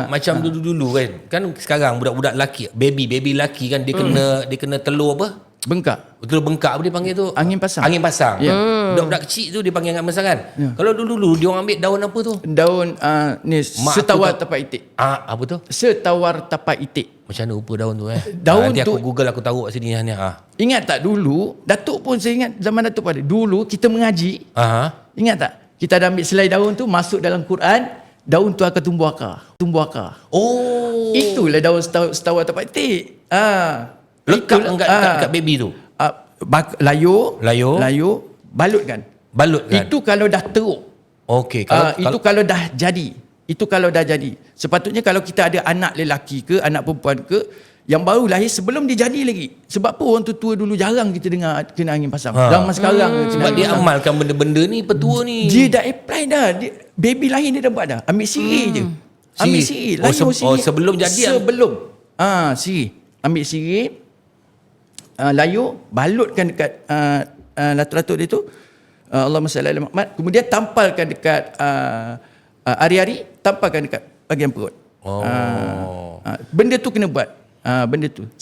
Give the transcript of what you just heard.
macam dulu-dulu kan sekarang budak-budak lelaki, baby lelaki kan dia kena telur apa? Bengkak. Telur bengkak apa dia panggil tu? Angin pasang. Angin pasang. Ya. Budak-budak kecil tu dia panggil angin pasang kan? Kalau dulu dia orang ambil daun apa tu? Daun ni setawar tapak itik. Apa tu? Setawar tapak itik. Macam mana rupa daun tu Daun nanti tu, aku Google, aku taruh kat sini ni. Ingat tak dulu, Datuk pun saya ingat zaman Datuk pada dulu kita mengaji. Ingat tak? Kita ada ambil selai daun tu masuk dalam Quran, daun tu akan tumbuh akar. Oh. Itulah daun setawar tapak itik. Lekat kat baby tu. Layur, balut kan. Itu kalau dah teruk. Okey, kalau dah jadi. Itu kalau dah jadi. Sepatutnya kalau kita ada anak lelaki ke, anak perempuan ke, yang baru lahir sebelum dia jadi lagi. Sebab apa orang tua dulu jarang kita dengar kena angin pasang. Zaman sekarang sebab dia amalkan benda-benda ni petua ni. Dia dah apply dah. Baby lahir dia dah buat dah. Ambil sirih je. Ambil sirih. Sebelum jadi. Sirih. Ambil sirih. Layur, balutkan dekat latuk-latuk dia tu. Allahumma salli ala Muhammad. Kemudian tampalkan dekat ari-ari, tampalkan dekat bahagian perut. Benda tu kena buat. Benda tu.